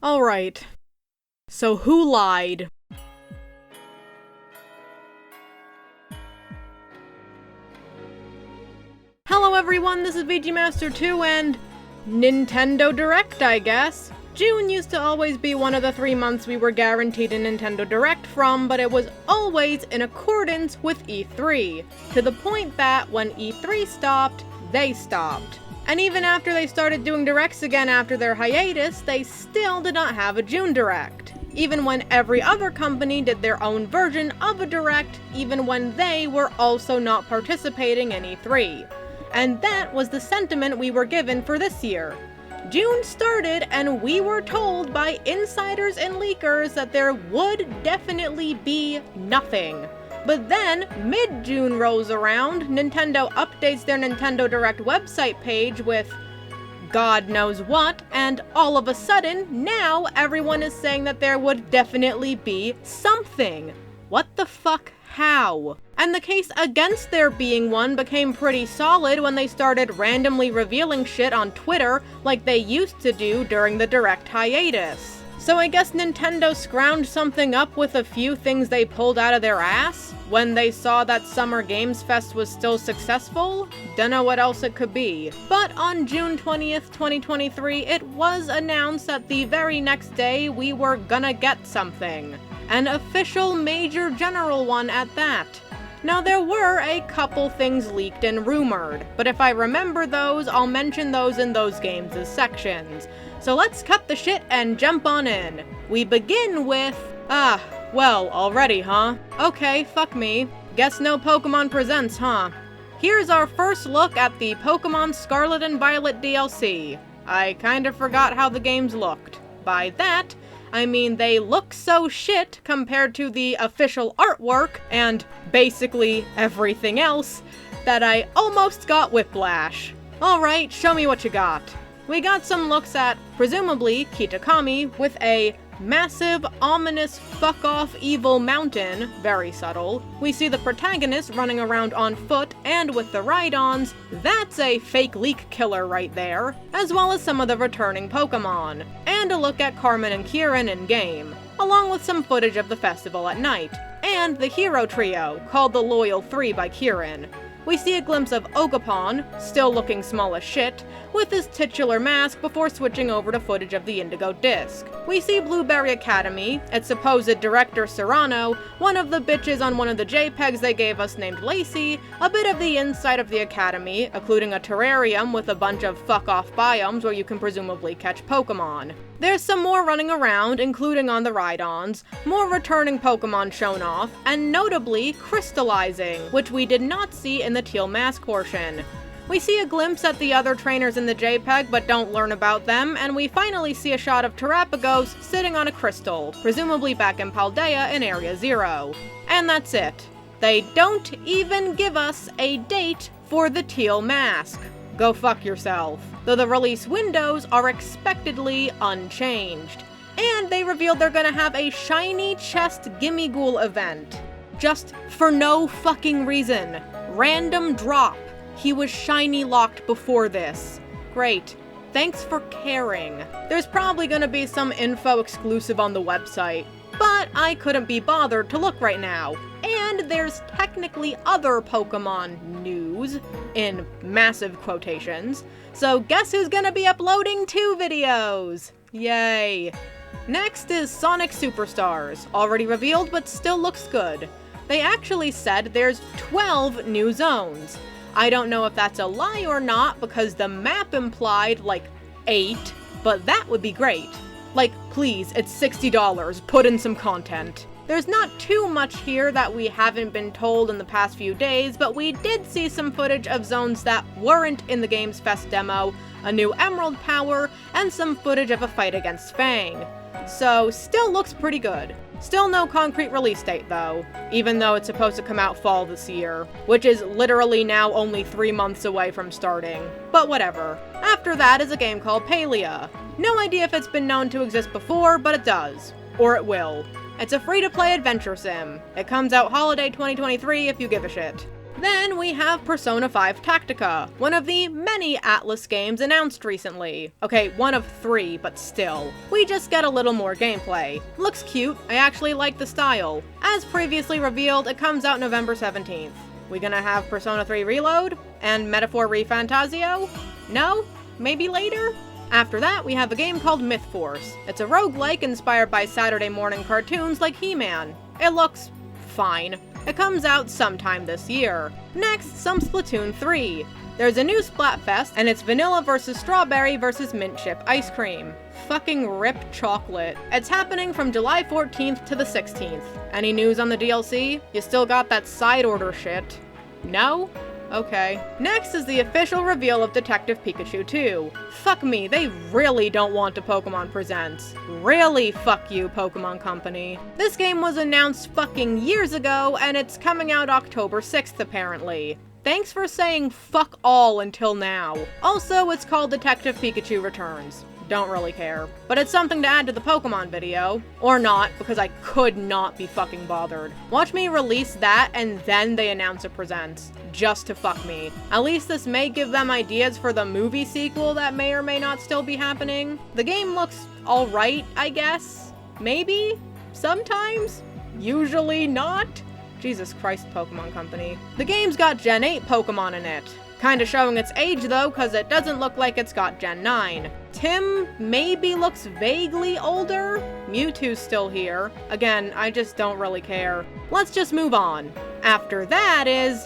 Alright. So who lied? Hello everyone, this is VGMaster2 and Nintendo Direct, I guess. June used to always be one of the 3 months we were guaranteed a Nintendo Direct from, but it was always in accordance with E3, to the point that when E3 stopped, they stopped. And even after they started doing Directs again after their hiatus, they still did not have a June Direct. Even when every other company did their own version of a Direct, even when they were also not participating in E3. And that was the sentiment we were given for this year. June started and we were told by insiders and leakers that there would definitely be nothing. But then, mid-June rolls around, Nintendo updates their Nintendo Direct website page with God knows what, and all of a sudden, now everyone is saying that there would definitely be something. What the fuck? How? And the case against there being one became pretty solid when they started randomly revealing shit on Twitter like they used to do during the Direct hiatus. So I guess Nintendo scrounged something up with a few things they pulled out of their ass when they saw that Summer Games Fest was still successful? Dunno what else it could be. But on June 20th, 2023, it was announced that the very next day we were gonna get something. An official major general one at that. Now there were a couple things leaked and rumored, but if I remember those, I'll mention those in those games' sections. So let's cut the shit and jump on in. We begin with... well, already, huh? Okay, fuck me. Guess no Pokemon Presents, huh? Here's our first look at the Pokemon Scarlet and Violet DLC. I kinda forgot how the games looked. By that, I mean they look so shit compared to the official artwork and basically everything else that I almost got whiplash. Alright, show me what you got. We got some looks at, presumably, Kitakami with a massive, ominous, fuck-off evil mountain, very subtle. We see the protagonist running around on foot and with the ride-ons, that's a fake leak killer right there, as well as some of the returning Pokemon. And a look at Carmen and Kieran in-game, along with some footage of the festival at night, and the hero trio, called the Loyal 3 by Kieran. We see a glimpse of Ogerpon, still looking small as shit, with his titular mask before switching over to footage of the Indigo Disc. We see Blueberry Academy, its supposed director Serrano, one of the bitches on one of the JPEGs they gave us named Lacey, a bit of the inside of the Academy, including a terrarium with a bunch of fuck-off biomes where you can presumably catch Pokemon. There's some more running around, including on the ride-ons, more returning Pokemon shown off, and notably crystallizing, which we did not see in the teal mask portion. We see a glimpse at the other trainers in the JPEG but don't learn about them, and we finally see a shot of Terapagos sitting on a crystal, presumably back in Paldea in Area 0. And that's it. They don't even give us a date for the teal mask. Go fuck yourself. Though the release windows are expectedly unchanged. And they revealed they're gonna have a shiny chest Gimmighoul event. Just for no fucking reason. Random drop. He was shiny locked before this. Great. Thanks for caring. There's probably gonna be some info exclusive on the website, but I couldn't be bothered to look right now. And there's technically other Pokemon news, in massive quotations, so guess who's gonna be uploading 2 videos? Yay. Next is Sonic Superstars, already revealed but still looks good. They actually said there's 12 new zones. I don't know if that's a lie or not because the map implied, like, 8, but that would be great. Like, please, it's $60, put in some content. There's not too much here that we haven't been told in the past few days, but we did see some footage of zones that weren't in the Games Fest demo, a new Emerald Power, and some footage of a fight against Fang. So, still looks pretty good. Still no concrete release date though, even though it's supposed to come out fall this year, which is literally now only 3 months away from starting. But whatever. After that is a game called Palia. No idea if it's been known to exist before, but it does. Or it will. It's a free-to-play adventure sim. It comes out holiday 2023 if you give a shit. Then we have Persona 5 Tactica, one of the many Atlus games announced recently. Okay, one of 3, but still. We just get a little more gameplay. Looks cute, I actually like the style. As previously revealed, it comes out November 17th. We gonna have Persona 3 Reload? And Metaphor ReFantazio? No? Maybe later? After that, we have a game called Myth Force. It's a roguelike inspired by Saturday morning cartoons like He-Man. It looks fine. It comes out sometime this year. Next, some Splatoon 3. There's a new Splatfest, and it's vanilla versus strawberry versus mint chip ice cream. Fucking rip chocolate. It's happening from July 14th to the 16th. Any news on the DLC? You still got that side order shit? No? Okay. Next is the official reveal of Detective Pikachu 2. Fuck me, they really don't want a Pokemon Presents. Really fuck you, Pokemon Company. This game was announced fucking years ago, and it's coming out October 6th apparently. Thanks for saying fuck all until now. Also, it's called Detective Pikachu Returns. Don't really care. But it's something to add to the Pokemon video. Or not, because I could not be fucking bothered. Watch me release that and then they announce it presents. Just to fuck me. At least this may give them ideas for the movie sequel that may or may not still be happening. The game looks alright, I guess? Maybe? Sometimes? Usually not? Jesus Christ, Pokemon Company. The game's got Gen 8 Pokemon in it. Kinda showing its age though, cause it doesn't look like it's got Gen 9. Tim maybe looks vaguely older? Mewtwo's still here. Again, I just don't really care. Let's just move on. After that is...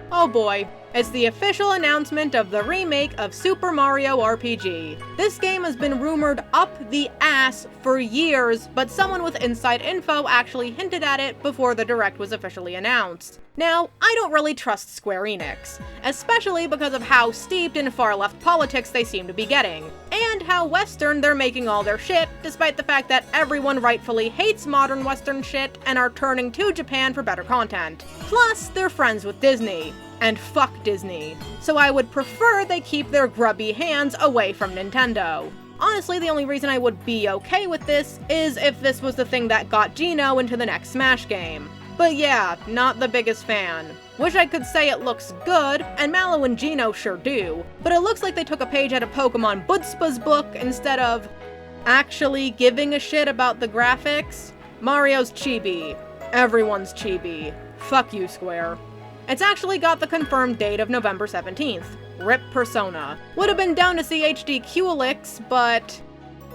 oh boy. It's the official announcement of the remake of Super Mario RPG. This game has been rumored up the ass for years, but someone with inside info actually hinted at it before the direct was officially announced. Now, I don't really trust Square Enix, especially because of how steeped in far-left politics they seem to be getting, and how Western they're making all their shit, despite the fact that everyone rightfully hates modern Western shit and are turning to Japan for better content. Plus, they're friends with Disney. And fuck Disney. So I would prefer they keep their grubby hands away from Nintendo. Honestly, the only reason I would be okay with this is if this was the thing that got Geno into the next Smash game. But yeah, not the biggest fan. Wish I could say it looks good, and Mallow and Geno sure do, but it looks like they took a page out of Pokemon Budspa's book instead of actually giving a shit about the graphics. Mario's chibi. Everyone's chibi. Fuck you, Square. It's actually got the confirmed date of November 17th. RIP Persona. Would have been down to see HD Qlix, but...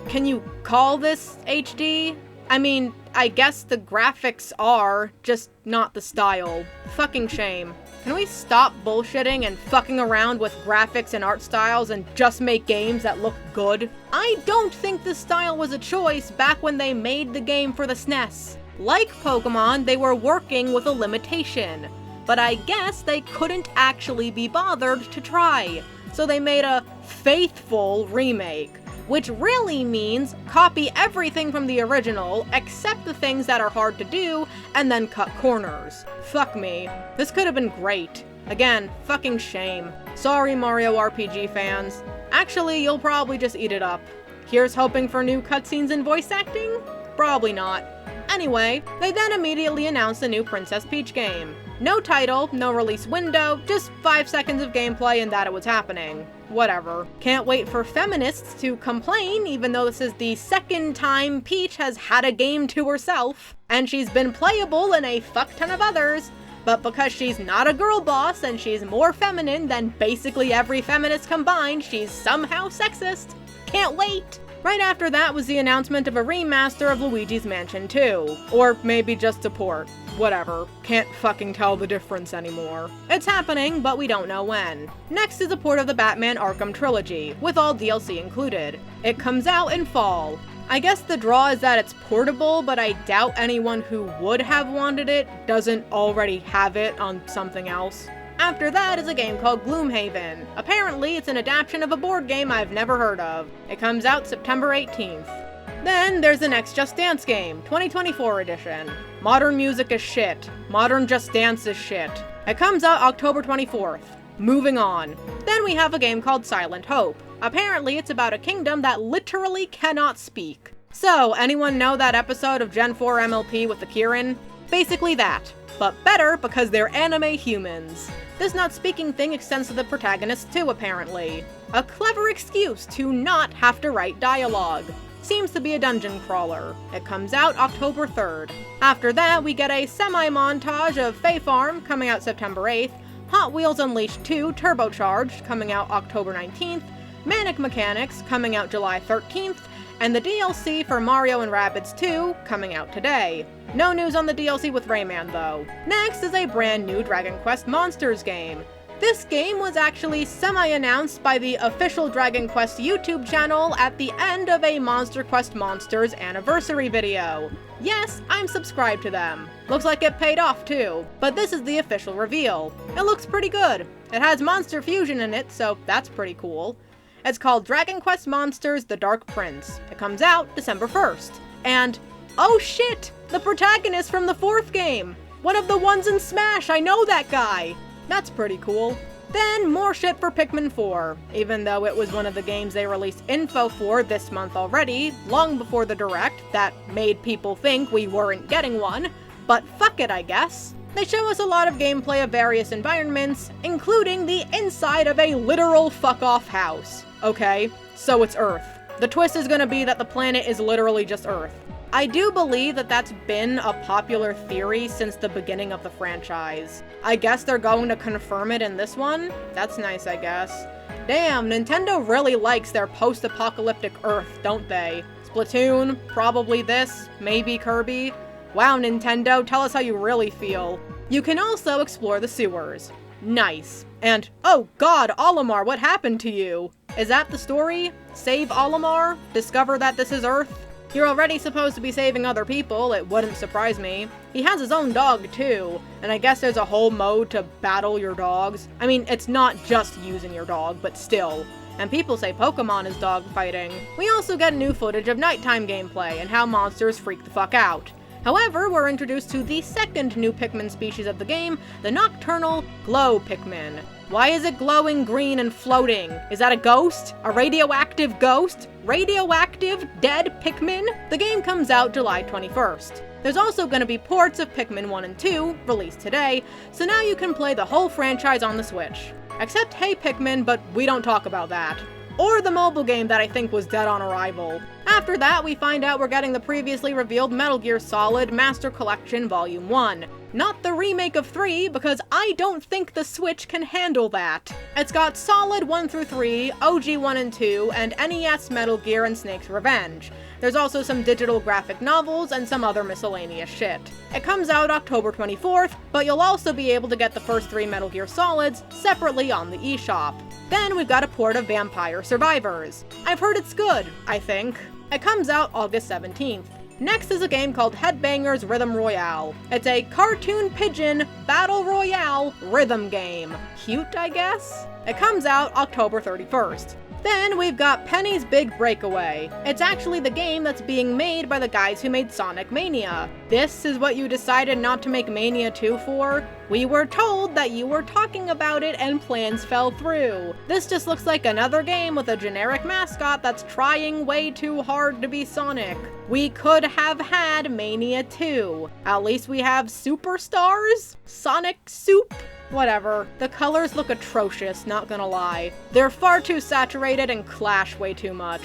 can you call this HD? I mean, I guess the graphics are, just not the style. Fucking shame. Can we stop bullshitting and fucking around with graphics and art styles and just make games that look good? I don't think the style was a choice back when they made the game for the SNES. Like Pokemon, they were working with a limitation. But I guess they couldn't actually be bothered to try, so they made a faithful remake, which really means copy everything from the original except the things that are hard to do and then cut corners. Fuck me. This could have been great. Again, fucking shame. Sorry, Mario RPG fans. Actually, you'll probably just eat it up. Here's hoping for new cutscenes and voice acting? Probably not. Anyway, they then immediately announced a new Princess Peach game. No title, no release window, just 5 seconds of gameplay and that it was happening. Whatever. Can't wait for feminists to complain, even though this is the second time Peach has had a game to herself, and she's been playable in a fuck ton of others, but because she's not a girl boss and she's more feminine than basically every feminist combined, she's somehow sexist. Can't wait! Right after that was the announcement of a remaster of Luigi's Mansion 2. Or maybe just a port. Whatever. Can't fucking tell the difference anymore. It's happening, but we don't know when. Next is a port of the Batman Arkham trilogy, with all DLC included. It comes out in fall. I guess the draw is that it's portable, but I doubt anyone who would have wanted it doesn't already have it on something else. After that is a game called Gloomhaven. Apparently, it's an adaptation of a board game I've never heard of. It comes out September 18th. Then there's the next Just Dance game, 2024 edition. Modern music is shit. Modern Just Dance is shit. It comes out October 24th. Moving on. Then we have a game called Silent Hope. Apparently, it's about a kingdom that literally cannot speak. So, anyone know that episode of Gen 4 MLP with the Kirin? Basically that, but better because they're anime humans. This not speaking thing extends to the protagonists too, apparently. A clever excuse to not have to write dialogue. Seems to be a dungeon crawler. It comes out October 3rd. After that, we get a semi-montage of Fae Farm coming out September 8th, Hot Wheels Unleashed 2 Turbocharged coming out October 19th, Manic Mechanics coming out July 13th, and the DLC for Mario & Rabbids 2 coming out today. No news on the DLC with Rayman though. Next is a brand new Dragon Quest Monsters game. This game was actually semi-announced by the official Dragon Quest YouTube channel at the end of a Monster Quest Monsters anniversary video. Yes, I'm subscribed to them. Looks like it paid off too, but this is the official reveal. It looks pretty good. It has Monster Fusion in it, so that's pretty cool. It's called Dragon Quest Monsters: The Dark Prince. It comes out December 1st. And, oh shit! The protagonist from the 4th game! One of the ones in Smash, I know that guy! That's pretty cool. Then, more shit for Pikmin 4, even though it was one of the games they released info for this month already, long before the Direct, that made people think we weren't getting one, but fuck it, I guess. They show us a lot of gameplay of various environments, including the inside of a literal fuck-off house. Okay, so it's Earth. The twist is gonna be that the planet is literally just Earth. I do believe that that's been a popular theory since the beginning of the franchise. I guess they're going to confirm it in this one? That's nice, I guess. Damn, Nintendo really likes their post-apocalyptic Earth, don't they? Splatoon, probably this, maybe Kirby. Wow, Nintendo, tell us how you really feel. You can also explore the sewers. Nice. And, oh god, Olimar, what happened to you? Is that the story? Save Olimar? Discover that this is Earth? You're already supposed to be saving other people, it wouldn't surprise me. He has his own dog too, and I guess there's a whole mode to battle your dogs. I mean, it's not just using your dog, but still. And people say Pokemon is dog fighting. We also get new footage of nighttime gameplay and how monsters freak the fuck out. However, we're introduced to the second new Pikmin species of the game, the nocturnal glow Pikmin. Why is it glowing green and floating? Is that a ghost? A radioactive ghost? Radioactive dead Pikmin? The game comes out July 21st. There's also going to be ports of Pikmin 1 and 2, released today, so now you can play the whole franchise on the Switch. Except Hey Pikmin, but we don't talk about that. Or the mobile game that I think was dead on arrival. After that, we find out we're getting the previously revealed Metal Gear Solid Master Collection Volume 1. Not the remake of 3, because I don't think the Switch can handle that. It's got Solid 1 through 3, OG 1 and 2, and NES Metal Gear and Snake's Revenge. There's also some digital graphic novels and some other miscellaneous shit. It comes out October 24th, but you'll also be able to get the first 3 Metal Gear Solids separately on the eShop. Then we've got a port of Vampire Survivors. I've heard it's good, I think. It comes out August 17th. Next is a game called Headbangers Rhythm Royale. It's a cartoon pigeon battle royale rhythm game. Cute, I guess? It comes out October 31st. Then we've got Penny's Big Breakaway. It's actually the game that's being made by the guys who made Sonic Mania. This is what you decided not to make Mania 2 for? We were told that you were talking about it and plans fell through. This just looks like another game with a generic mascot that's trying way too hard to be Sonic. We could have had Mania 2. At least we have Superstars? Sonic Soup? Whatever. The colors look atrocious, not gonna lie. They're far too saturated and clash way too much.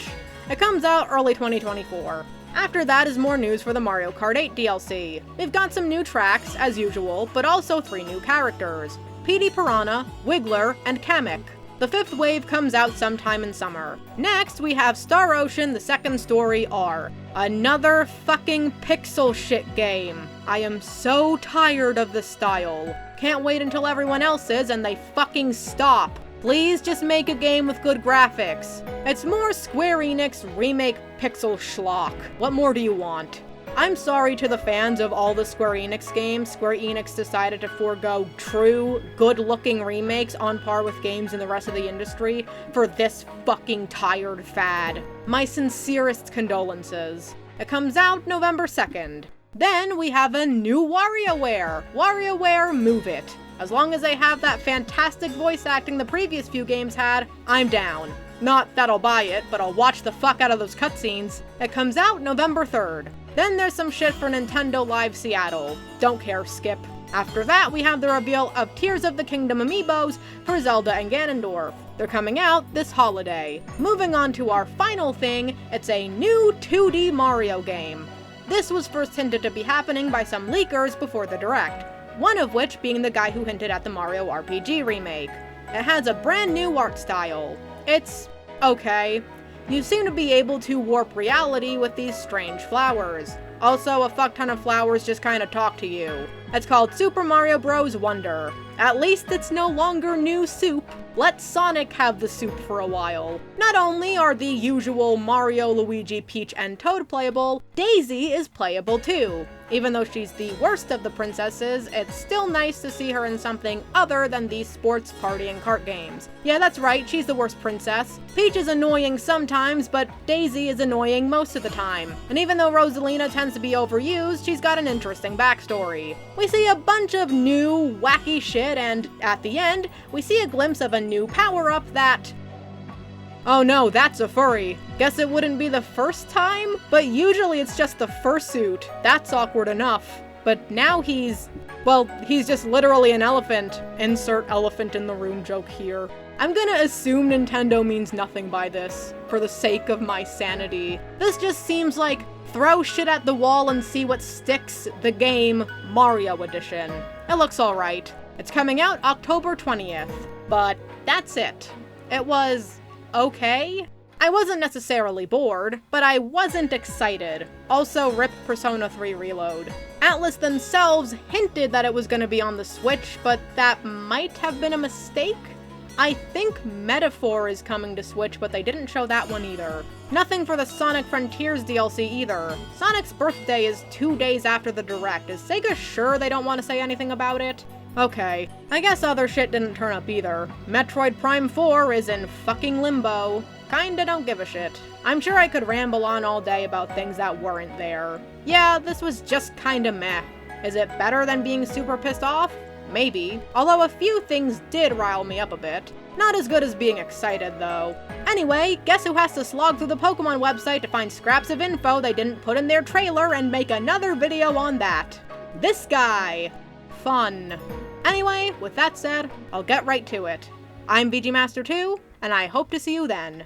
It comes out early 2024. After that is more news for the Mario Kart 8 DLC. We've got some new tracks, as usual, but also 3 new characters. Petey Piranha, Wiggler, and Kamek. The 5th wave comes out sometime in summer. Next, we have Star Ocean: The Second Story R. Another fucking pixel shit game. I am so tired of this style. Can't wait until everyone else is and they fucking stop. Please just make a game with good graphics. It's more Square Enix remake pixel schlock. What more do you want? I'm sorry to the fans of all the Square Enix games. Square Enix decided to forego true, good-looking remakes on par with games in the rest of the industry for this fucking tired fad. My sincerest condolences. It comes out November 2nd. Then we have a new WarioWare. WarioWare Move It. As long as they have that fantastic voice acting the previous few games had, I'm down. Not that I'll buy it, but I'll watch the fuck out of those cutscenes. It comes out November 3rd. Then there's some shit for Nintendo Live Seattle. Don't care, skip. After that, we have the reveal of Tears of the Kingdom amiibos for Zelda and Ganondorf. They're coming out this holiday. Moving on to our final thing, it's a new 2D Mario game. This was first hinted to be happening by some leakers before the Direct, one of which being the guy who hinted at the Mario RPG remake. It has a brand new art style. It's okay. You seem to be able to warp reality with these strange flowers. Also, a fuck ton of flowers just kinda talk to you. It's called Super Mario Bros. Wonder. At least it's no longer new soup. Let Sonic have the soup for a while. Not only are the usual Mario, Luigi, Peach, and Toad playable, Daisy is playable too. Even though she's the worst of the princesses, it's still nice to see her in something other than these sports, party, and kart games. Yeah, that's right, she's the worst princess. Peach is annoying sometimes, but Daisy is annoying most of the time. And even though Rosalina tends to be overused, she's got an interesting backstory. We see a bunch of new, wacky shit, and at the end, we see a glimpse of a new power-up that... Oh no, that's a furry. Guess it wouldn't be the first time? But usually it's just the fursuit. That's awkward enough. But now he's just literally an elephant. Insert elephant in the room joke here. I'm gonna assume Nintendo means nothing by this, for the sake of my sanity. This just seems like throw shit at the wall and see what sticks, the game, Mario Edition. It looks alright. It's coming out October 20th. But that's it. It was... okay? I wasn't necessarily bored, but I wasn't excited. Also, rip Persona 3 Reload. Atlus themselves hinted that it was gonna be on the Switch, but that might have been a mistake? I think Metaphor is coming to Switch, but they didn't show that one either. Nothing for the Sonic Frontiers DLC either. Sonic's birthday is 2 days after the Direct. Is Sega sure they don't want to say anything about it? Okay, I guess other shit didn't turn up either. Metroid Prime 4 is in fucking limbo. Kinda don't give a shit. I'm sure I could ramble on all day about things that weren't there. Yeah, this was just kinda meh. Is it better than being super pissed off? Maybe. Although a few things did rile me up a bit. Not as good as being excited, though. Anyway, guess who has to slog through the Pokemon website to find scraps of info they didn't put in their trailer and make another video on that? This guy! Fun. Anyway, with that said, I'll get right to it. I'm VGMaster2, and I hope to see you then.